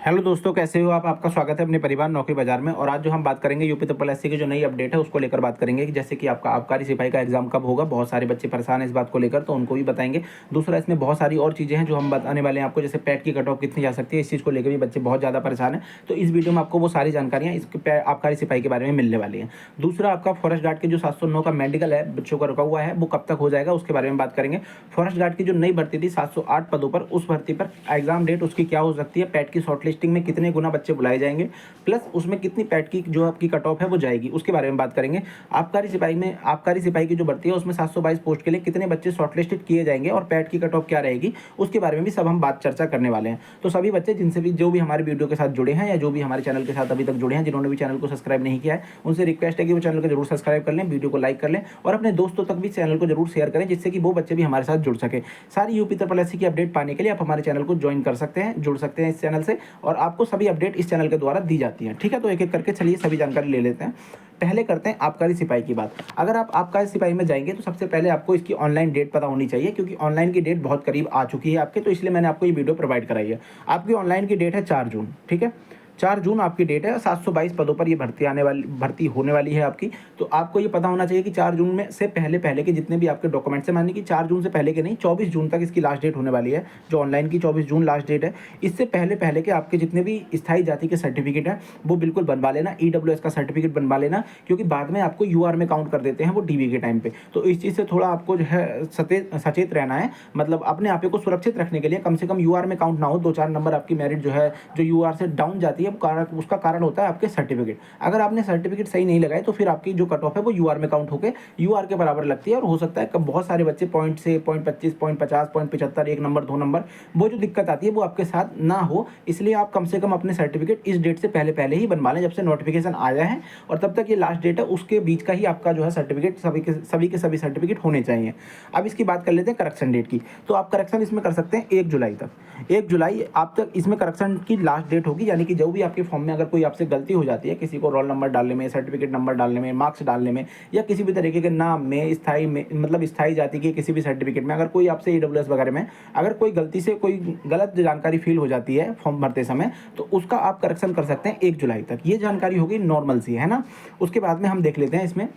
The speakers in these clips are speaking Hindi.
हेलो दोस्तों, कैसे हो आप? आपका स्वागत है अपने परिवार नौकरी बाजार में। और आज जो हम बात करेंगे यूपी ट्रिपल एससी की जो नई अपडेट है उसको लेकर बात करेंगे कि जैसे कि आपका आबकारी सिपाही का एग्जाम कब होगा। बहुत सारे बच्चे परेशान हैं इस बात को लेकर, तो उनको भी बताएंगे। दूसरा, इसमें बहुत सारी और चीज़ें हैं जो हम बताने वाले हैं आपको, जैसे पैट की कट ऑफ कितनी जा सकती है, इस चीज़ को लेकर भी बच्चे बहुत ज़्यादा परेशान हैं। तो इस वीडियो में आपको वो सारी जानकारियाँ इसके आबकारी सिपाही के बारे में मिलने वाली हैं। दूसरा, आपका फॉरेस्ट गार्ड के जो 709 का मेडिकल है बच्चों का रुका हुआ है, वो कब तक हो जाएगा उसके बारे में बात करेंगे। फॉरेस्ट गार्ड की जो नई भर्ती थी 708 पदों पर, उस भर्ती पर एग्जाम डेट उसकी क्या हो सकती है, पैट की शॉर्ट लिस्टिंग में कितने गुना बच्चे बुलाए जाएंगे, प्लस उसमें कितनी पैट की जो आपकी कट ऑफ है वो जाएगी, उसके बारे में बात करेंगे। आबकारी सिपाही की जो भर्ती है उसमें 722 पोस्ट के लिए कितने बच्चे शॉर्टलिस्टेड किए जाएंगे और पैट की कट ऑफ क्या रहेगी, उसके बारे में भी सब हम बात चर्चा करने वाले हैं। तो सभी बच्चे जिनसे भी जो भी हमारे वीडियो के साथ जुड़े हैं या जो भी हमारे चैनल के साथ अभी तक जुड़े हैं, जिन्होंने भी चैनल को सब्सक्राइब नहीं किया है, उनसे रिक्वेस्ट है कि वो चैनल को जरूर सब्सक्राइब कर लें, वीडियो को लाइक कर लें और अपने दोस्तों तक भी चैनल को जरूर शेयर करें, जिससे कि वो बच्चे भी हमारे साथ जुड़ सके। सारी यूपी ट्रिपल एससी की अपडेट पाने के लिए आप हमारे चैनल को ज्वाइन कर सकते हैं, जुड़ सकते हैं इस चैनल से, और आपको सभी अपडेट इस चैनल के द्वारा दी जाती है। ठीक है, तो एक एक करके चलिए सभी जानकारी ले लेते हैं। पहले करते हैं आबकारी सिपाही की बात। अगर आप आबकारी सिपाही में जाएंगे तो सबसे पहले आपको इसकी ऑनलाइन डेट पता होनी चाहिए, क्योंकि ऑनलाइन की डेट बहुत करीब आ चुकी है आपके, तो इसलिए मैंने आपको ये वीडियो प्रोवाइड कराई है। आपकी ऑनलाइन की डेट है 4 जून। ठीक है, 4 जून आपकी डेट है। 722 पदों पर ये भर्ती होने वाली है आपकी। तो आपको ये पता होना चाहिए कि 4 जून में से पहले पहले के जितने भी आपके डॉक्यूमेंट्स हैं, मानिए कि 4 जून से पहले के नहीं, 24 जून तक इसकी लास्ट डेट होने वाली है। जो ऑनलाइन की 24 जून लास्ट डेट है, इससे पहले पहले के आपके जितने भी स्थायी जाति के सर्टिफिकेट हैं वो बिल्कुल बनवा लेना। ईडब्ल्यूएस का सर्टिफिकेट बनवा लेना, क्योंकि बाद में आपको यूआर में काउंट कर देते हैं वो डीबी के टाइम पे। तो इस चीज़ से थोड़ा आपको जो है सचेत रहना है, मतलब अपने आप को सुरक्षित रखने के लिए कम से कम यूआर में काउंट ना हो। 2-4 नंबर आपकी मेरिट जो है जो यूआर से डाउन जाती है, उसका कारण होता है आपके सर्टिफिकेट। अगर आपने सर्टिफिकेट सही नहीं लगाए तो फिर आपकी जो कट ऑफ है वो यूआर में काउंट होकर यूआर के बराबर लगती है। और हो सकता है कि बहुत सारे बच्चे पॉइंट से 0.25, 0.50, 0.75, 1 नंबर 2 नंबर, वो जो दिक्कत आती है वो आपके साथ ना हो। इसलिए आप कम से कम अपने सर्टिफिकेट इस डेट से पहले पहले ही बनवा लें, जब से नोटिफिकेशन आया है, और तब तक ये लास्ट डेट है उसके बीच का ही आपका जो है सर्टिफिकेट सभी के सभी सर्टिफिकेट होने चाहिए। अब इसकी बात कर लेते हैं करेक्शन डेट की। तो आप करेक्शन इसमें कर सकते हैं 1 जुलाई तक। 1 जुलाई आप तक इसमें करेक्शन की लास्ट डेट होगी, यानी कि जो भी आपके फॉर्म में अगर कोई आपसे गलती हो जाती है, किसी को रोल नंबर डालने में, सर्टिफिकेट नंबर डालने में, मार्क्स डालने में, या किसी भी तरीके के नाम में, स्थायी में, मतलब स्थायी जाति के किसी भी सर्टिफिकेट में अगर कोई आपसे ईडब्ल्यूएस वगैरह में अगर कोई गलती से कोई गलत जानकारी फील हो जाती है फॉर्म भरते समय, तो उसका आप करेक्शन कर सकते हैं 1 जुलाई तक। ये जानकारी होगी नॉर्मल सी, है ना। उसके बाद में हम देख लेते हैं इसमें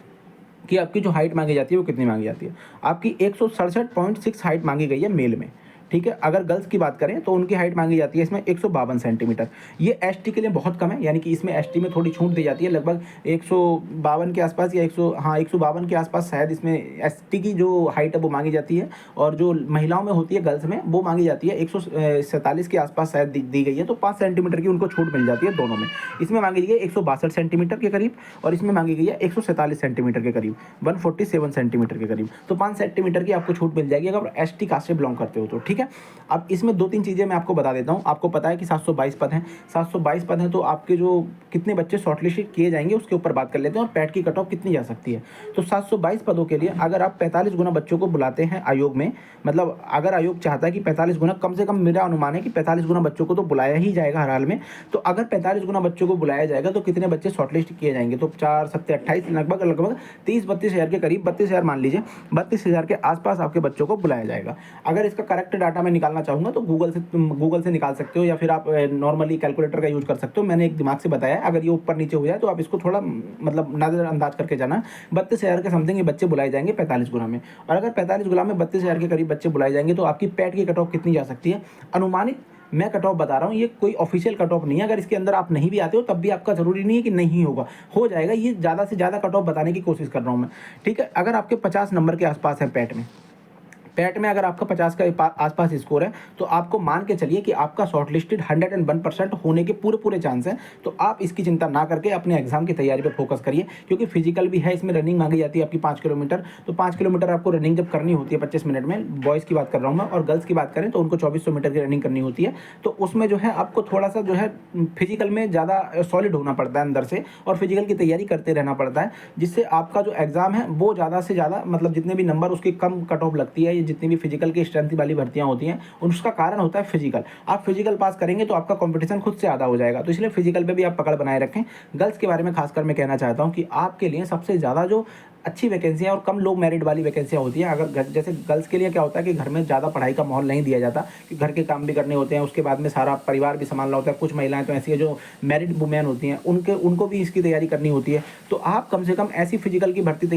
कि आपकी जो हाइट मांगी जाती है वो कितनी मांगी जाती है। आपकी 167.6 हाइट मांगी गई है मेल में। ठीक है, अगर गर्ल्स की बात करें तो उनकी हाइट मांगी जाती है इसमें 152 सेंटीमीटर। ये एसटी के लिए बहुत कम है, यानी कि इसमें एसटी में थोड़ी छूट दी जाती है, लगभग 152 के आसपास या 152 के आसपास शायद इसमें एसटी की जो हाइट है वो मांगी जाती है। और जो महिलाओं में होती है गर्ल्स में, वो मांगी जाती है 147 के आसपास शायद दी गई है। तो 5 सेंटीमीटर की उनको छूट मिल जाती है दोनों में। इसमें मांगी गई है 162 सेंटीमीटर के करीब, और इसमें मांगी गई है 147 सेंटीमीटर के करीब, 147 सेंटीमीटर के करीब। तो 5 सेंटीमीटर की आपको छूट मिल जाएगी अगर एसटी कास्ट से बिलोंग करते हो तो। ठीक है, अब इसमें 2-3 चीज़ें मैं आपको बता देता हूँ। आपको पता है कि 722 पद हैं। 722 पद हैं, तो आपके जो कितने बच्चे शॉर्टलिस्टेड किए जाएंगे उसके ऊपर बात कर लेते हैं, और पैट की कट ऑफ कितनी जा सकती है। तो 722 पदों के लिए अगर आप 45 गुना बच्चों को बुलाते हैं आयोग में, मतलब अगर आयोग चाहता है कि 45 गुना, कम से कम मेरा अनुमान है कि 45 गुना बच्चों को तो बुलाया ही जाएगा हर हाल में। तो अगर 45 गुना बच्चों को बुलाया जाएगा तो कितने बच्चे शॉर्टलिस्ट किए जाएंगे, तो 4 7 28, लगभग 30-32 हज़ार के करीब, 32 हज़ार मान लीजिए, 32 हज़ार के आसपास आपके बच्चों को बुलाया जाएगा। अगर इसका करेक्ट डाटा मैं निकालना चाहूँगा तो गूगल से निकाल सकते हो, या फिर आप नॉर्मली कैलकुलेटर का यूज कर सकते हो। मैंने एक दिमाग से बताया, अगर ये ऊपर नीचे हो जाए तो आप इसको थोड़ा मतलब नजरअंदाज करके जाना। 32 हज़ार के समथिंग ये बच्चे बुलाए जाएंगे 45 गुना में। और अगर 45 गुना में 32 हज़ार के करीब बच्चे बुलाए जाएंगे तो आपकी पैट की कट ऑफ कितनी जा सकती है, अनुमानित मैं कट ऑफ बता रहा हूँ, ये कोई ऑफिशियल कट ऑफ नहीं है। अगर इसके अंदर आप नहीं भी आते हो तब भी आपका जरूरी नहीं है कि नहीं होगा, हो जाएगा। ये ज़्यादा से ज़्यादा कट ऑफ बताने की कोशिश कर रहा हूँ मैं। ठीक है, अगर आपके 50 नंबर के आसपास है पैट में अगर आपका 50 का आसपास स्कोर है, तो आपको मान के चलिए कि आपका शॉर्टलिस्टेड 101% होने के पूरे चांस हैं। तो आप इसकी चिंता ना करके अपने एग्जाम की तैयारी पर फोकस करिए, क्योंकि फिजिकल भी है, इसमें रनिंग मांगी जाती है आपकी 5 किलोमीटर। तो 5 किलोमीटर आपको रनिंग जब करनी होती है 25 मिनट में, बॉयज़ की बात कर रहा हूँ मैं, और गर्ल्स की बात करें तो उनको 2400 मीटर की रनिंग करनी होती है। तो उसमें जो है आपको थोड़ा सा जो है फिजिकल में ज़्यादा सॉलिड होना पड़ता है अंदर से, और फिजिकल की तैयारी करते रहना पड़ता है, जिससे आपका जो एग्ज़ाम है वो ज़्यादा से ज़्यादा, मतलब जितने भी नंबर उसकी कम कट ऑफ लगती है, जितनी भी फिजिकल की स्ट्रेंथ वाली भर्तियां होती हैं, उसका कारण होता है फिजिकल। आप फिजिकल पास करेंगे तो आपका कंपटीशन खुद से आधा हो जाएगा, तो इसलिए फिजिकल पे भी आप पकड़ बनाए रखें। गर्ल्स के बारे में खासकर मैं कहना चाहता हूं कि आपके लिए सबसे ज़्यादा जो अच्छी वैकेंसियाँ और कम लो मेरिट वाली वैकेंसियाँ होती हैं। अगर जैसे गर्ल्स के लिए क्या होता है कि घर में ज़्यादा पढ़ाई का माहौल नहीं दिया जाता, कि घर के काम भी करने होते हैं, उसके बाद में सारा परिवार भी संभालना होता है। कुछ महिलाएँ तो ऐसी है जो मैरिड वुमेन होती हैं, उनको भी इसकी तैयारी करनी होती है। तो आप कम से कम ऐसी फिजिकल की भर्ती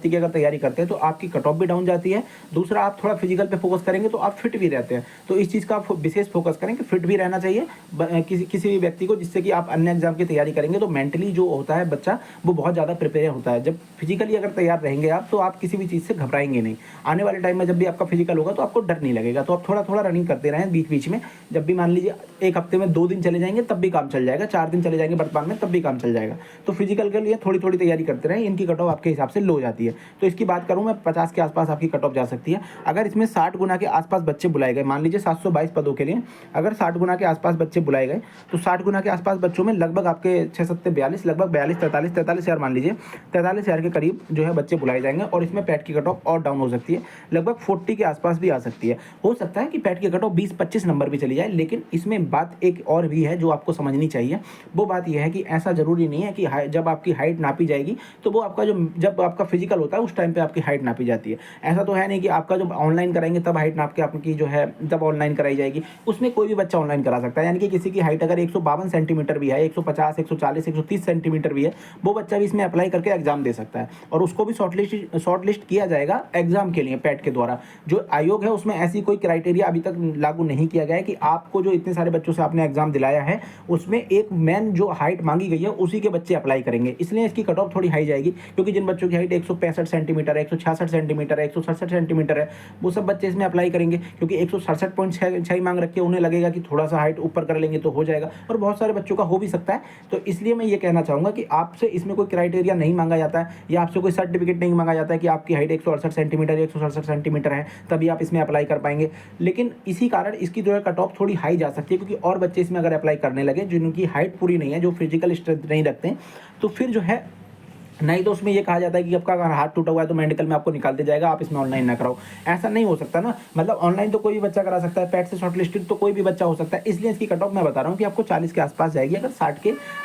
की अगर तैयारी करते हैं तो आपकी कट ऑफ भी डाउन जाती है। दूसरा, आप थोड़ा फिजिकल पे फोकस करेंगे तो आप फिट भी रहते हैं। तो इस चीज़ का आप विशेष फोकस करें कि फिट भी रहना चाहिए किसी भी व्यक्ति को, जिससे कि आप अन्य एग्जाम की तैयारी करेंगे तो मेंटली जो होता है बच्चा वो बहुत ज़्यादा प्रिपेयर होता है। जब फिजिकली अगर तैयार रहेंगे आप तो आप किसी भी चीज़ से घबराएंगे नहीं। आने वाले टाइम में जब भी आपका फिजिकल होगा तो आपको डर नहीं लगेगा। तो आप थोड़ा थोड़ा रनिंग करते रहें बीच बीच में। जब भी मान लीजिए एक हफ्ते में 2 दिन चले जाएंगे तब भी काम चल जाएगा, 4 दिन चले जाएंगे वर्तमान में तब भी काम चल जाएगा। तो फिजिकल के लिए थोड़ी थोड़ी तैयारी करते रहें, इनकी कट ऑफ आपके हिसाब से लो जाती है। तो इसकी बात करूँ मैं, 50 के आसपास आपकी कट ऑफ जा सकती है। अगर इसमें 60 गुना के आसपास बच्चे बुलाए गए, मान लीजिए 722 पदों के लिए अगर 60 गुना के आसपास बच्चे बुलाए गए तो 60 गुना के आसपास बच्चों में लगभग आपके 6 7 42 लगभग 43 हज़ार मान लीजिए 43 हज़ार के करीब जो है बच्चे बुलाए जाएंगे। और इसमें पैट की कट ऑफ और डाउन हो सकती है, लगभग 40 के आसपास भी आ सकती है। हो सकता है कि पैट की कट ऑफ 20-25 नंबर भी चली जाए। लेकिन इसमें बात एक और भी है जो आपको समझनी चाहिए। वो बात यह है कि ऐसा ज़रूरी नहीं है कि जब आपकी हाइट नापी जाएगी तो वो आपका जब आपका फिजिकल होता है उस टाइम पे आपकी हाइट नापी जाती है। ऐसा तो है नहीं कि आपका जब ऑनलाइन कराएंगे तब हाइट नाप के आपकी जो है तब ऑनलाइन कराई जाएगी। उसमें कोई भी बच्चा ऑनलाइन करा सकता है। यानी कि किसी की हाइट अगर 152 सेंटीमीटर भी है, 150, 140, 130 सेंटीमीटर भी है, वो बच्चा भी इसमें अप्लाई करके एग्जाम दे सकता है। और उसको भी शॉर्टलिस्ट किया जाएगा एग्जाम के लिए पैट के द्वारा। जो आयोग है उसमें ऐसी कोई क्राइटेरिया अभी तक लागू नहीं किया गया है कि आपको जो इतने सारे बच्चों से आपने एग्जाम दिलाया है उसमें एक मेन जो हाइट मांगी गई है उसी के बच्चे अप्लाई करेंगे। इसलिए इसकी कट ऑफ थोड़ी हाई जाएगी, क्योंकि जिन बच्चों की हाइट 165 सेंटीमीटर है, 166 सेंटीमीटर है, 167 सेंटीमीटर है, वो सब बच्चे इसमें अप्लाई करेंगे। क्योंकि 167.6 मांग रखी है, उन्हें लगेगा कि थोड़ा सा हाइट ऊपर कर लेंगे तो हो जाएगा, और बहुत सारे बच्चों का हो भी सकता है। तो इसलिए मैं ये कहना चाहूँगा कि आपसे इसमें कोई क्राइटेरिया नहीं मांगा जाता है या आपसे कोई सर्टिफिकेट नहीं मांगा जाता है कि आपकी हाइट 168 सेंटीमीटर 167 सेंटीमीटर है तभी आप इसमें अप्लाई कर पाएंगे। लेकिन इसी कारण इसकी जो है कट ऑफ थोड़ी हाई जा सकती है, क्योंकि और बच्चे इसमें अगर अप्लाई करने लगे जिनकी हाइट पूरी नहीं है, जो फिजिकल स्ट्रेंथ नहीं रखते हैं, तो फिर जो है नहीं तो उसमें ये कहा जाता है कि आपका अगर हाथ टूटा हुआ है तो मेडिकल में आपको निकाल दिया जाएगा, आप इसमें ऑनलाइन ना कराओ। ऐसा नहीं हो सकता ना, मतलब ऑनलाइन तो कोई भी बच्चा करा सकता है, पैट से शॉर्टलिस्टेड तो कोई भी बच्चा हो सकता है। इसलिए इसकी कट ऑफ मैं बता रहा हूँ कि आपको 40 के आसपास जाएगी अगर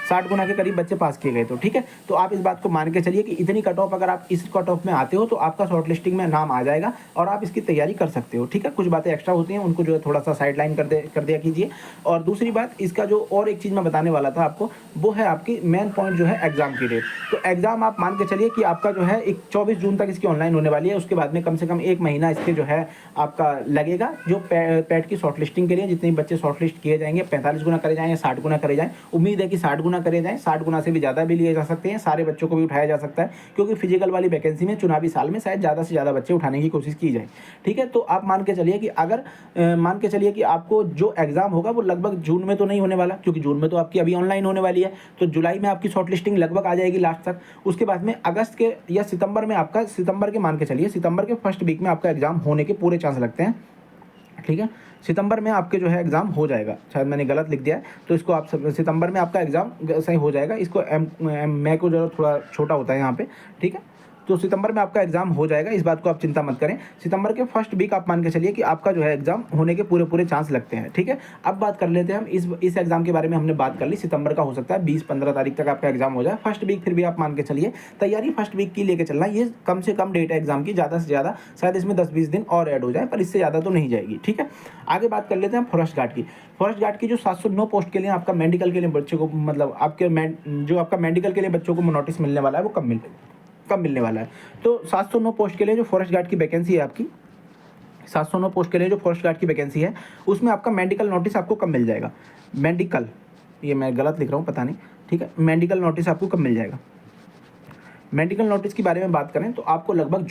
60 गुना के करीब बच्चे पास किए गए तो। ठीक है, तो आप इस बात को मान के चलिए कि इतनी कट ऑफ अगर आप इस कट ऑफ में आते हो तो आपका शॉर्टलिस्टिंग में नाम आ जाएगा और आप इसकी तैयारी कर सकते हो। ठीक है, कुछ बातें एक्स्ट्रा होती हैं उनको जो है थोड़ा सा साइड लाइन कर दिया कीजिए। और दूसरी बात, इसका जो और एक चीज़ मैं बताने वाला था आपको, वो है आपकी मेन पॉइंट जो है एग्जाम की डेट। तो एग्जाम आप मान के चलिए कि आपका जो है 24 जून तक इसकी ऑनलाइन होने वाली है। उसके बाद में कम से कम 1 महीना इसके जो है आपका लगेगा, जो पैट की शॉर्टलिस्टिंग के लिए जितने बच्चे शॉर्टलिस्ट किए जाएंगे 45 गुना करे जाएँ या 60 गुना करे जाएँ। उम्मीद है कि 60 गुना करे जाएँ, 60 गुना से भी ज़्यादा भी लिए जा सकते हैं, सारे बच्चों को भी उठाया जा सकता है, क्योंकि फिजिकल वाली वैकेंसी में चुनावी साल में शायद ज़्यादा से ज़्यादा बच्चे उठाने की कोशिश की जाए। ठीक है, तो आप मान के चलिए कि अगर मान के चलिए कि आपको जो एग्ज़ाम होगा वो लगभग जून में तो नहीं होने वाला, क्योंकि जून में तो आपकी अभी ऑनलाइन होने वाली है। तो जुलाई में आपकी शॉर्टलिस्टिंग लगभग आ जाएगी लास्ट तक। उसके बाद में अगस्त के या सितंबर में आपका, सितंबर के मान के चलिए सितंबर के फर्स्ट वीक में आपका एग्जाम होने के पूरे चांस लगते हैं। ठीक है, सितंबर में आपके जो है एग्जाम हो जाएगा, शायद मैंने गलत लिख दिया है, तो इसको आप सितंबर में आपका एग्जाम सही हो जाएगा। इसको मैं को जो थोड़ा छोटा होता है यहाँ पे। ठीक है, तो सितंबर में आपका एग्जाम हो जाएगा, इस बात को आप चिंता मत करें। सितंबर के फर्स्ट वीक आप मान के चलिए कि आपका जो है एग्जाम होने के पूरे चांस लगते हैं। ठीक है, अब बात कर लेते हैं हम इस एग्जाम के बारे में। हमने बात कर ली, सितंबर का हो सकता है 20-15 तारीख तक आपका एग्जाम हो जाए। फर्स्ट वीक फिर भी आप मान के चलिए तैयारी फर्स्ट वीक की लेके चलना, ये कम से कम डेट है एग्जाम की, ज़्यादा से ज़्यादा शायद इसमें 10-20 दिन और ऐड हो जाए, पर इससे ज़्यादा तो नहीं जाएगी। ठीक है, आगे बात कर लेते हैं फॉरेस्ट गार्ड की। फॉरेस्ट गार्ड की जो 709 पोस्ट के लिए आपका मेडिकल के लिए बच्चों को, मतलब आपके जो आपका मेडिकल के लिए बच्चों को नोटिस मिलने वाला है वो कब मिलने वाला है। तो 709 पोस्ट के लिए जो फॉरेस्ट गार्ड की वैकेंसी है आपकी, 709 पोस्ट के लिए जो फॉरेस्ट गार्ड की वैकेंसी है उसमें आपका मेडिकल नोटिस आपको कब मिल जाएगा। मेडिकल, ये मैं गलत लिख रहा हूँ पता नहीं। ठीक है, मेडिकल नोटिस आपको कब मिल जाएगा। मेडिकल नोटिस के बारे में बात करें तो आपको लगभग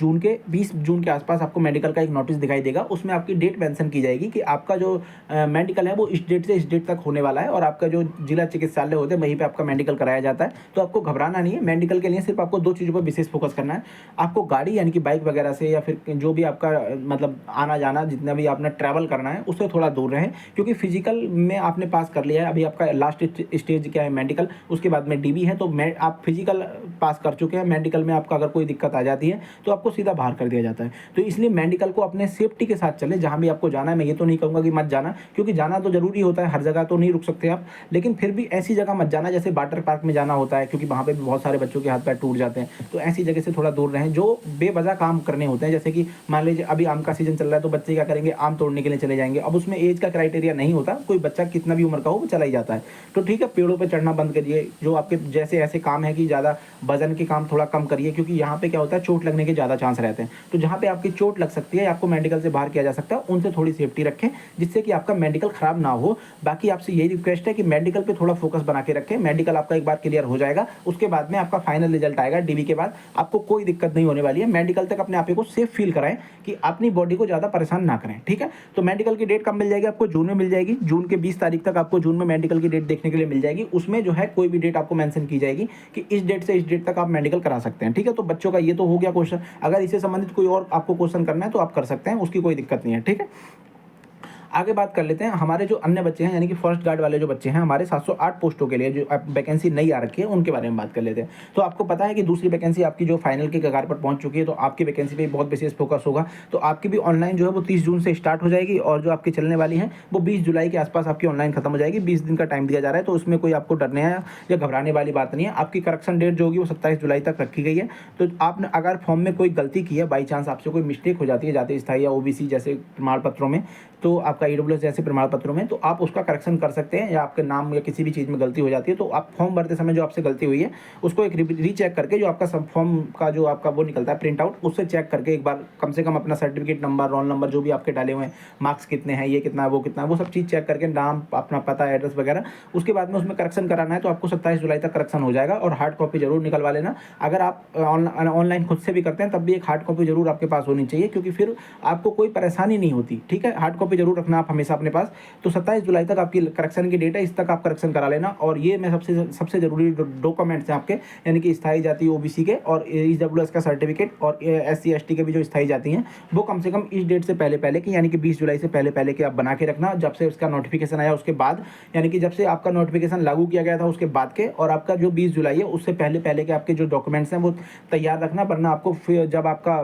20 जून के आसपास आपको मेडिकल का एक नोटिस दिखाई देगा। उसमें आपकी डेट मेंशन की जाएगी कि आपका जो मेडिकल है वो इस डेट से इस डेट तक होने वाला है, और आपका जो जिला चिकित्सालय होते हैं वहीं पे आपका मेडिकल कराया जाता है। तो आपको घबराना नहीं है। मेडिकल के लिए सिर्फ आपको 2 चीज़ों पर विशेष फोकस करना है। आपको गाड़ी यानी कि बाइक वगैरह से या फिर जो भी आपका मतलब आना जाना जितना भी आपने ट्रैवल करना है उससे थोड़ा दूर रहें, क्योंकि फिजिकल में आपने पास कर लिया है, अभी आपका लास्ट स्टेज क्या है मेडिकल, उसके बाद में DB है। तो आप फिजिकल पास कर चुके हैं, मेडिकल में आपका अगर कोई दिक्कत आ जाती है तो आपको सीधा बाहर कर दिया जाता है। तो इसलिए मेडिकल को अपने सेफ्टी के साथ चलें, जहाँ भी आपको जाना है। मैं ये तो नहीं कहूँगा कि मत जाना, क्योंकि जाना तो ज़रूरी होता है, हर जगह तो नहीं रुक सकते आप, लेकिन फिर भी ऐसी जगह मत जाना जैसे वाटर पार्क में जाना होता है, क्योंकि वहाँ पे भी बहुत सारे बच्चों के हाथ पैर टूट जाते हैं। तो ऐसी जगह से थोड़ा दूर रहें जो बेवजह काम करने होते हैं। जैसे कि मान लीजिए अभी आम का सीजन चल रहा है, तो बच्चे क्या करेंगे, आम तोड़ने के लिए चले जाएंगे। अब उसमें एज का क्राइटेरिया नहीं होता, कोई बच्चा कितना भी उम्र का हो वो चला ही जाता है। तो ठीक है, पेड़ों पर चढ़ना बंद करिए। जो आपके जैसे ऐसे काम है कि ज़्यादा वजन के काम थोड़ा कम करिए, क्योंकि यहाँ पे क्या होता है, चोट लगने के ज़्यादा चांस रहते हैं। तो जहाँ पे आपकी चोट लग सकती है, आपको मेडिकल से बाहर किया जा सकता है, उनसे थोड़ी सेफ्टी रखें, जिससे कि आपका मेडिकल खराब ना हो। बाकी आपसे यही रिक्वेस्ट है कि मेडिकल पे थोड़ा फोकस बना के रखें। मेडिकल आपका एक बार क्लियर हो जाएगा, उसके बाद में आपका फाइनल रिजल्ट आएगा डीबी के बाद, आपको कोई दिक्कत नहीं होने वाली है। मेडिकल तक अपने आप को सेफ फील कराएं कि अपनी बॉडी को ज़्यादा परेशान ना करें, ठीक है। तो मेडिकल की डेट कब मिल जाएगी आपको, जून में मिल जाएगी। जून के 20 तारीख तक आपको जून में मेडिकल की डेट देखने के लिए मिल जाएगी। उसमें जो है कोई भी डेट आपको मेंशन की जाएगी कि इस डेट से इस डेट तक आप मेडिकल करा सकते हैं, ठीक है। तो बच्चों का ये तो हो गया क्वेश्चन। अगर इससे संबंधित कोई और आपको क्वेश्चन करना है तो आप कर सकते हैं, उसकी कोई दिक्कत नहीं है, ठीक है। आगे बात कर लेते हैं, हमारे जो अन्य बच्चे हैं, यानी कि फर्स्ट गार्ड वाले जो बच्चे हैं, हमारे 708 पोस्टों के लिए जो वैकेंसी नई आ रखी है, उनके बारे में बात कर लेते हैं। तो आपको पता है कि दूसरी वैकेंसी आपकी जो फाइनल की कगार पर पहुंच चुकी है, तो आपकी वैकेंसी पे बहुत विशेष फोकस होगा। तो आपकी भी ऑनलाइन जो है वो 30 जून से स्टार्ट हो जाएगी, और जो आपकी चलने वाली है वो 20 जुलाई के आसपास आपकी ऑनलाइन खत्म हो जाएगी। 20 दिन का टाइम दिया जा रहा है, तो उसमें कोई आपको डरने या घबराने वाली बात नहीं है। आपकी करेक्शन डेट जो होगी वो 27 जुलाई तक रखी गई है। तो आपने अगर फॉर्म में कोई गलती की है, बाई चांस आपसे कोई मिस्टेक हो जाती है जाति स्थायी या ओबीसी जैसे प्रमाण पत्रों में, तो आपका ईडब्ल्यूएस जैसे प्रमाण पत्रों में, तो आप उसका करेक्शन कर सकते हैं। या आपके नाम या किसी भी चीज़ में गलती हो जाती है, तो आप फॉर्म भरते समय जो आपसे गलती हुई है उसको एक रीचेक करके, जो आपका सब फॉर्म का जो आपका वो निकलता है प्रिंट आउट, उससे चेक करके एक बार कम से कम अपना सर्टिफिकेट नंबर, रोल नंबर जो भी आपके डाले हुए हैं, मार्क्स कितने हैं, ये कितना है, वो कितना है, वो सब चीज़ चेक करके, नाम, अपना पता, एड्रेस वगैरह, उसके बाद में उसमें करेक्शन कराना है। तो आपको 27 जुलाई तक करेक्शन हो जाएगा। और हार्ड कॉपी जरूर निकलवा लेना। अगर आप ऑनलाइन खुद से भी करते हैं तब भी एक हार्ड कॉपी जरूर आपके पास होनी चाहिए, क्योंकि फिर आपको कोई परेशानी नहीं होती, ठीक है। हार्ड कॉपी जरूर रखना आप हमेशा अपने पास। तो 27 जुलाई तक आपकी करेक्शन की डेट है, इस तक आप करेक्शन करा लेना। और ये मैं सबसे जरूरी डॉक्यूमेंट्स हैं आपके, यानी कि स्थायी जाति ओबीसी के और ईडब्ल्यूएस का सर्टिफिकेट और एससी एसटी के भी जो स्थायी जाति हैं, वो कम से कम इस डेट से पहले पहले की, यानी कि 20 जुलाई से पहले पहले के आप बना के रखना। जब से उसका नोटिफिकेशन आया उसके बाद, यानी कि जब से आपका नोटिफिकेशन लागू किया गया था उसके बाद के, और आपका जो 20 जुलाई है उससे पहले पहले के आपके जो डॉक्यूमेंट्स हैं वो तैयार रखना। वरना आपको फिर जब आपका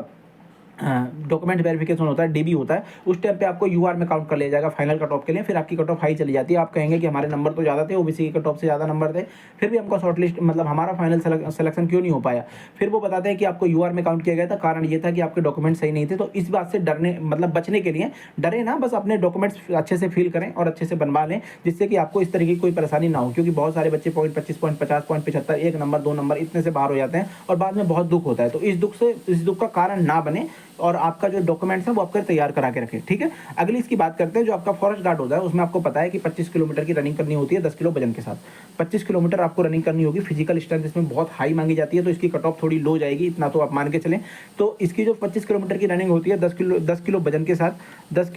डॉक्यूमेंट वेरिफिकेशन होता है, डीबी होता है, उस टाइम पे आपको यूआर में काउंट कर लिया जाएगा फाइनल कट ऑफ के लिए। फिर आपकी कट ऑफ हाई चली जाती है। आप कहेंगे कि हमारे नंबर तो ज़्यादा थे, ओबीसी की कट ऑफ से ज़्यादा नंबर थे, फिर भी हमको शॉर्ट लिस्ट, मतलब हमारा फाइनल सिलेक्शन क्यों नहीं हो पाया। फिर वो बताते हैं कि आपको यूआर में काउंट किया गया था, कारण ये था कि आपके डॉक्यूमेंट सही नहीं थे। तो इस बात से डरने, मतलब बचने के लिए, डरे ना, बस अपने डॉक्यूमेंट्स अच्छे से फिल करें और अच्छे से बनवा लें, जिससे कि आपको इस तरीके की कोई परेशानी ना हो। क्योंकि बहुत सारे बच्चे point 25, point 50, point 75, 1 number 2 number इतने से बाहर हो जाते हैं, और बाद में बहुत दुख होता है। तो इस दुख का कारण ना बने, और आपका जो डॉक्यूमेंट्स हैं वो आपका तैयार करा के रखें, ठीक है। अगली इसकी बात करते हैं, जो आपका फॉरेस्ट गार्ड होता है उसमें आपको पता है कि 25 किलोमीटर की रनिंग करनी होती है 10 किलो वजन के साथ। 25 किलोमीटर आपको रनिंग करनी होगी। फिजिकल स्ट्रेंथ इसमें बहुत हाई मांगी जाती है, तो इसकी कट ऑफ थोड़ी लो जाएगी, इतना तो आप मान के चलें। तो इसकी जो 25 किलोमीटर की रनिंग होती है 10 किलो वजन के साथ, 10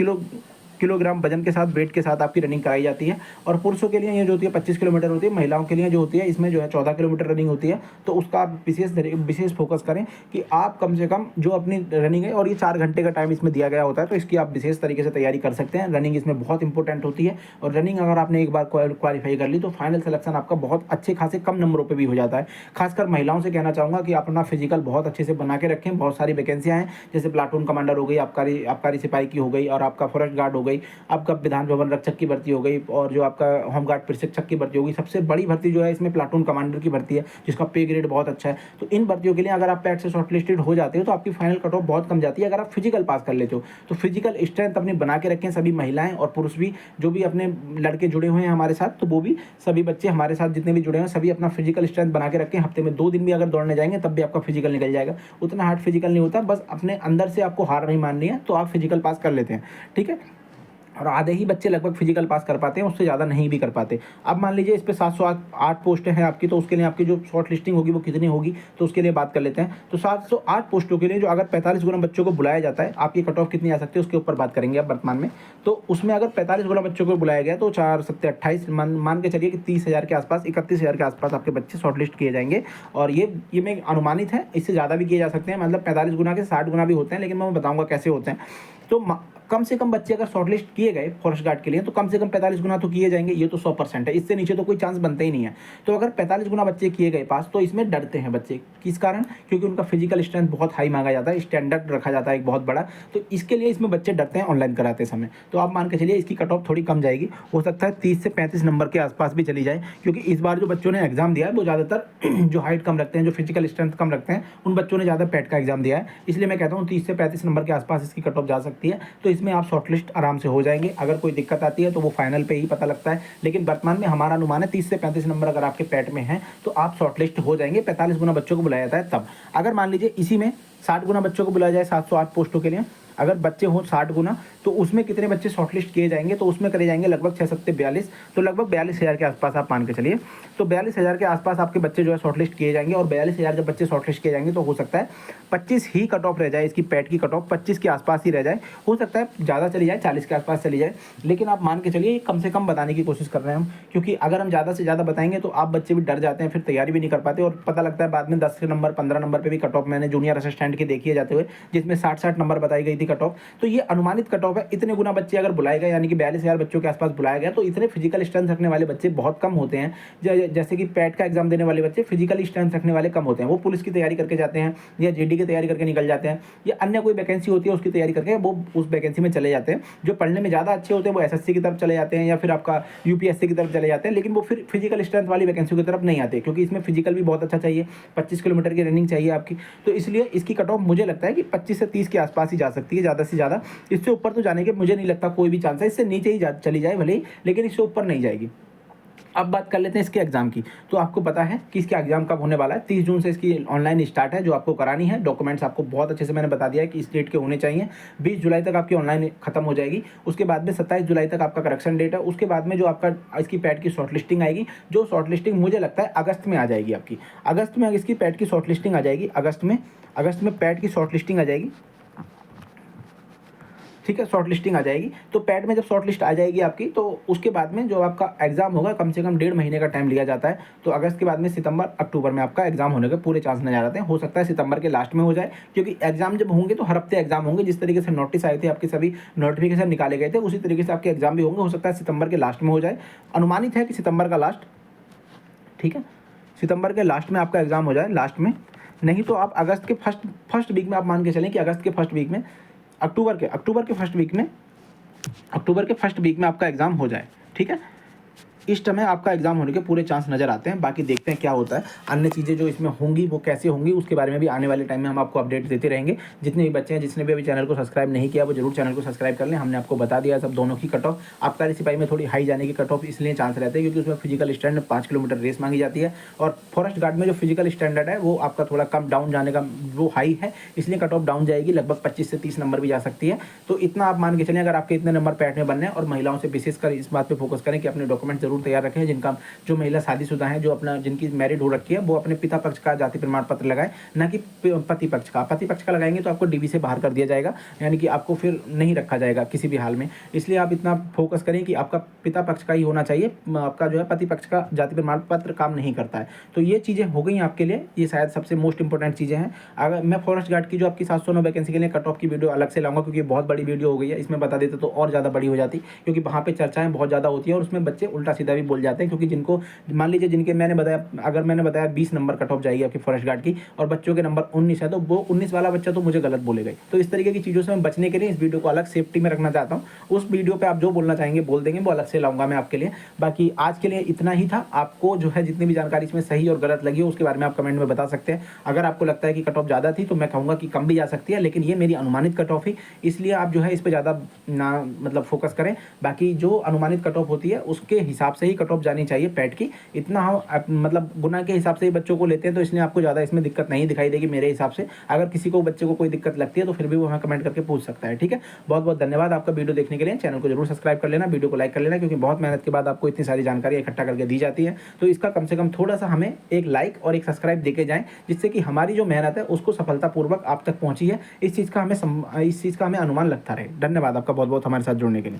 किलोग्राम वजन के साथ, वेट के साथ आपकी रनिंग कराई जाती है। और पुरुषों के लिए ये जो होती है 25 किलोमीटर होती है, महिलाओं के लिए जो होती है इसमें जो है 14 किलोमीटर रनिंग होती है। तो उसका आप विशेष फोकस करें कि आप कम से कम जो अपनी रनिंग है, और ये 4 घंटे का टाइम इसमें दिया गया होता है, तो इसकी आप विशेष तरीके से तैयारी कर सकते हैं। रनिंग इसमें बहुत इंपॉर्टेंट होती है, और रनिंग अगर आपने एक बार क्वालिफाई कर ली तो फाइनल सिलेक्शन आपका बहुत अच्छे खासे कम नंबरों पर भी हो जाता है। खासकर महिलाओं से कहना चाहूँगा कि अपना फिजिकल बहुत अच्छे से बना के रखें। बहुत सारी वैकेंसियाँ हैं, जैसे प्लाटून कमांडर हो गई, आबकारी सिपाही की हो गई, और आपका फॉरेस्ट गार्ड हो गई, आपका विधान भवन रक्षक की भर्ती हो गई, और जो आपका होमगार्ड प्रशिक्षक की भर्ती होगी। सबसे बड़ी भर्ती जो है इसमें प्लाटून कमांडर की भर्ती है, जिसका पे ग्रेड बहुत अच्छा है। तो इन भर्तियों के लिए अगर आप पैट से शॉर्टलिस्टेड हो जाते हो तो आपकी फाइनल कट ऑफ बहुत कम जाती है, अगर आप फिजिकल पास कर लेते हो। तो फिजिकल स्ट्रेंथ अपनी बना के रखें, सभी महिलाएं और पुरुष भी, जो भी अपने लड़के जुड़े हुए हैं हमारे साथ, तो वो भी, सभी बच्चे हमारे साथ जितने भी जुड़े हैं सभी अपना फिजिकल स्ट्रेंथ बना के रखें। हफ्ते में 2 दिन भी अगर दौड़ने जाएंगे तब भी आपका फिजिकल निकल जाएगा। उतना हार्ड फिजिकल नहीं होता, बस अपने अंदर से आपको हार नहीं माननी है, तो आप फिजिकल पास कर लेते हैं, ठीक है। और आधे ही बच्चे लगभग फिजिकल पास कर पाते हैं, उससे ज़्यादा नहीं भी कर पाते। अब मान लीजिए इस पे 708 पोस्टें हैं आपकी, तो उसके लिए आपकी जो शॉर्ट लिस्टिंग होगी वो कितनी होगी, तो उसके लिए बात कर लेते हैं। तो 708 पोस्टों के लिए जो अगर 45 गुना बच्चों को बुलाया जाता है, आपकी कट ऑफ कितनी आ सकती है उसके ऊपर बात करेंगे अब वर्तमान में। तो उसमें अगर 45 गुना बच्चों को बुलाया गया तो 4 7 28 मान के चलिए कि 30,000 के आसपास, 31,000 के आसपास आपके बच्चे शॉर्ट लिस्ट किए जाएंगे। और ये में अनुमानित है, इससे ज़्यादा भी किए जा सकते हैं, मतलब 45 गुना के 60 गुना भी होते हैं, लेकिन मैं बताऊँगा कैसे होते हैं। तो कम से कम बच्चे अगर शॉर्टलिस्ट किए गए फॉरेस्ट गार्ड के लिए तो कम से कम 45 गुना तो किए जाएंगे, ये तो 100% है, इससे नीचे तो कोई चांस बनता ही नहीं है। तो अगर 45 गुना बच्चे किए गए पास तो इसमें डरते हैं बच्चे, किस कारण? क्योंकि उनका फिजिकल स्ट्रेंथ बहुत हाई मांगा जाता है, स्टैंडर्ड रखा जाता है एक बहुत बड़ा, तो इसके लिए इसमें बच्चे डरते हैं ऑनलाइन कराते समय। तो आप मान के चलिए इसकी कट ऑफ थोड़ी कम जाएगी, हो सकता है 30 से 35 नंबर के आसपास भी चली जाए, क्योंकि इस बार जो बच्चों ने एग्जाम दिया है वो ज़्यादातर जो हाइट कम रखते हैं, जो फिजिकल स्ट्रेंथ कम रखते हैं, उन बच्चों ने ज़्यादा पैट का एग्जाम दिया है। इसलिए मैं कहता हूँ 30 से 35 नंबर के आसपास इसकी कट ऑफ जा सकती है, तो इसमें आप शॉर्टलिस्ट आराम से हो जाएंगे। अगर कोई दिक्कत आती है तो वो फाइनल पे ही पता लगता है, लेकिन वर्तमान में हमारा अनुमान है 30 से 35 नंबर अगर आपके पैट में हैं तो आप शॉर्टलिस्ट हो जाएंगे। 45 गुना बच्चों को बुलाया जाता है तब। अगर मान लीजिए इसी में 60 गुना बच्चों को बुलाया जाए 708 पोस्टों के लिए, अगर बच्चे हों 60 गुना, तो उसमें कितने बच्चे शॉर्टलिस्ट किए जाएंगे? तो उसमें करे जाएंगे लगभग 6 सत्ते 42, तो लगभग 42,000 के आसपास आप मान के चलिए। तो 42,000 के आसपास आपके बच्चे जो है शॉर्टलिस्ट किए जाएंगे, और 42,000 जब बच्चे शॉर्टलिस्ट किए जाएंगे तो हो सकता है 25 ही कट ऑफ रह जाए, इसकी पैट की कट ऑफ 25 के आसपास ही रह जाए। हो सकता है ज़्यादा चली जाए, 40 के आसपास चली जाए, लेकिन आप मान के चलिए कम से कम बताने की कोशिश कर रहे हैं हम, क्योंकि अगर हम ज़्यादा से ज़्यादा बताएंगे तो आप बच्चे भी डर जाते हैं, फिर तैयारी भी नहीं कर पाते, और पता लगता है बाद में 10 नंबर 15 नंबर पर भी कट ऑफ मैंने जूनियर असिस्टेंट की देखी है जाते हुए, जिसमें 60 नंबर बताई गई थी कट ऑफ। तो ये अनुमानित कट ऑफ है। इतने गुना बच्चे अगर बुलाए गए, यानी कि 42,000 बच्चों के आसपास बुलाया गया, तो इतने फिजिकल स्ट्रेंथ रखने वाले बच्चे बहुत कम होते हैं। जैसे कि पैट का एग्जाम देने वाले बच्चे फिजिकल स्ट्रेंथ रखने वाले कम होते हैं, वो पुलिस की तैयारी करके जाते हैं, या जेडी की तैयारी करके निकल जाते हैं, या अन्य कोई वैकेंसी होती है उसकी तैयारी करके वो उस वैकेंसी में चले जाते हैं। जो पढ़ने में ज़्यादा अच्छे होते हैं वो एसएससी की तरफ चले जाते हैं, या फिर आपका यूपीएससी की तरफ चले जाते हैं, लेकिन वो फिर फिजिकल स्ट्रेंथ वाली वैकेंसी की तरफ नहीं आते, क्योंकि इसमें फिजिकल भी बहुत अच्छा चाहिए, 25 किलोमीटर की रनिंग चाहिए आपकी। तो इसलिए इसकी कट ऑफ मुझे लगता है कि 25 से 30 के आसपास ही जा सकती है, ज़्यादा से ज़्यादा। इससे ऊपर तो जाने के मुझे नहीं लगता कोई भी चांस है, इससे नीचे ही चली जाए भले ही, लेकिन इससे ऊपर नहीं जाएगी। अब बात कर लेते हैं इसके एग्जाम की। तो आपको पता है कि इसका एग्जाम कब होने वाला है। 30 जून से इसकी ऑनलाइन स्टार्ट है, जो आपको करानी है। डॉक्यूमेंट्स आपको बहुत अच्छे से मैंने बता दिया है कि इस डेट के होने चाहिए। 20 जुलाई तक आपकी ऑनलाइन खत्म हो जाएगी। उसके बाद में 27 जुलाई तक आपका करेक्शन डेट है। उसके बाद में जो आपका इसकी पैट की शॉर्टलिस्टिंग आएगी, जो शॉर्टलिस्टिंग मुझे लगता है अगस्त में आ जाएगी आपकी। अगस्त में इसकी पैट की शॉर्टलिस्टिंग आ जाएगी, अगस्त में पैट की शॉर्टलिस्टिंग आ जाएगी, ठीक है। शॉर्ट लिस्टिंग आ जाएगी, तो पैट में जब शॉर्ट लिस्ट आ जाएगी आपकी, तो उसके बाद में जो आपका एग्जाम होगा कम से कम 1.5 महीने का टाइम लिया जाता है। तो अगस्त के बाद में सितंबर अक्टूबर में आपका एग्जाम होने के पूरे चांस नजर आते हैं। हो सकता है सितंबर के लास्ट में हो जाए, क्योंकि एग्जाम जब होंगे तो हर हफ्ते एग्जाम होंगे। जिस तरीके से नोटिस आए थे, आपके सभी नोटिफिकेशन निकाले गए थे, उसी तरीके से आपके एग्जाम भी होंगे। हो सकता है सितंबर के लास्ट में हो जाए, अनुमानित है कि सितंबर का लास्ट, ठीक है, सितंबर के लास्ट में आपका एग्जाम हो जाए, लास्ट में। नहीं तो आप अगस्त के फर्स्ट वीक में आप मान के चलें कि अगस्त के फर्स्ट वीक में, अक्टूबर के फर्स्ट वीक में आपका एग्जाम हो जाए, ठीक है। इस समय आपका एग्जाम होने के पूरे चांस नज़र आते हैं। बाकी देखते हैं क्या होता है। अन्य चीज़ें जो इसमें होंगी वो कैसे होंगी, उसके बारे में भी आने वाले टाइम में हम आपको अपडेट देते रहेंगे। जितने भी बच्चे हैं, जिसने भी अभी चैनल को सब्सक्राइब नहीं किया, वो जरूर चैनल को सब्सक्राइब कर लें। हमने आपको बता दिया सब दोनों की कट ऑफ। आबकारी सिपाही में थोड़ी हाई जाने की कट ऑफ इसलिए चांस रहते हैं क्योंकि उसमें फिजिकल स्टैंड 5 किलोमीटर रेस मांगी जाती है, और फॉरेस्ट गार्ड में जो फिजिकल स्टैंडर्ड है वो आपका थोड़ा कम डाउन जाने का वो हाई है, इसलिए कट ऑफ डाउन जाएगी, लगभग 25 से 30 नंबर भी जा सकती है। तो इतना आप मान के चलें, अगर आपके इतने नंबर पैट में बनने हैं। और महिलाओं से विशेषकर इस बात पर फोकस करें कि अपने डॉक्यूमेंट जरूर तैयार रखें। जिनका जो महिला शादीशुदा हैं, जो अपना जिनकी मैरिड हो रखी है, वो अपने पिता पक्ष का जाति प्रमाण पत्र लगाएं, ना कि पति पक्ष का। पति पक्ष का लगाएंगे तो आपको डीबी से बाहर कर दिया जाएगा, यानी कि आपको फिर नहीं रखा जाएगा किसी भी हाल में। इसलिए आप इतना फोकस करें कि आपका पिता पक्ष का ही होना चाहिए, आपका जो है पति पक्ष का जाति प्रमाण पत्र काम नहीं करता है। तो ये चीज़ें हो गई आपके लिए, ये शायद सबसे मोस्ट इंपॉर्टेंट चीज़ें हैं। अगर मैं फॉरेस्ट गार्ड की जो आपकी 709 वैकेंसी के लिए कट ऑफ की वीडियो अलग से लाऊंगा, क्योंकि बहुत बड़ी वीडियो हो गई है। इसमें बता देते तो और ज़्यादा बड़ी हो जाती, क्योंकि वहाँ पे चर्चाएं बहुत ज़्यादा होती है और उसमें बच्चे उल्टा सीधा भी बोल जाते हैं। क्योंकि जिनको मान लीजिए जिनके मैंने बताया, अगर मैंने बताया 20 नंबर कट ऑफ जाएगी आपकी फॉरेस्ट गार्ड की, और बच्चों के नंबर 19 है, तो वो 19 वाला बच्चा तो मुझे गलत बोलेगा। तो इस तरीके की चीज़ों से मैं बचने के लिए इस वीडियो को अलग सेफ्टी में रखना चाहता हूँ। उस वीडियो पे आप जो बोलना चाहेंगे बोल देंगे, वो अलग से लाऊंगा मैं आपके लिए। बाकी आज के लिए इतना ही था। आपको जो है जितनी भी जानकारी इसमें सही और गलत लगी हो उसके बारे में आप कमेंट में बता सकते हैं। अगर आपको लगता है कि कट ऑफ ज़्यादा थी तो मैं कहूँगा कि कम भी जा सकती है, लेकिन ये मेरी अनुमानित कट ऑफ ही, इसलिए आप जो है इस पर ज़्यादा ना मतलब फोकस करें। बाकी जो अनुमानित कट ऑफ होती है उसके हिसाब से ही कट ऑफ जानी चाहिए पैट की। इतना हम मतलब गुना के हिसाब से ही बच्चों को लेते हैं, तो इसलिए आपको ज़्यादा इसमें दिक्कत नहीं दिखाई देगी मेरे हिसाब से। अगर किसी को बच्चे को कोई दिक्कत लगती है तो फिर भी वो हमें कमेंट करके पूछ सकता है, ठीक है। बहुत बहुत धन्यवाद आपका वीडियो देखने के लिए। चैनल को जरूर सब्सक्राइब कर लेना, वीडियो को लाइक कर लेना, क्योंकि बहुत मेहनत के बाद आपको इतनी सारी जानकारी इकट्ठा करके दी जाती है। तो इसका कम से कम थोड़ा सा हमें एक लाइक और एक सब्सक्राइब देके जाएं, जिससे कि हमारी जो मेहनत है उसको सफलतापूर्वक आप तक पहुंची है। इस चीज़ का हमें अनुमान लगता रहे। धन्यवाद आपका बहुत बहुत हमारे साथ जुड़ने के लिए।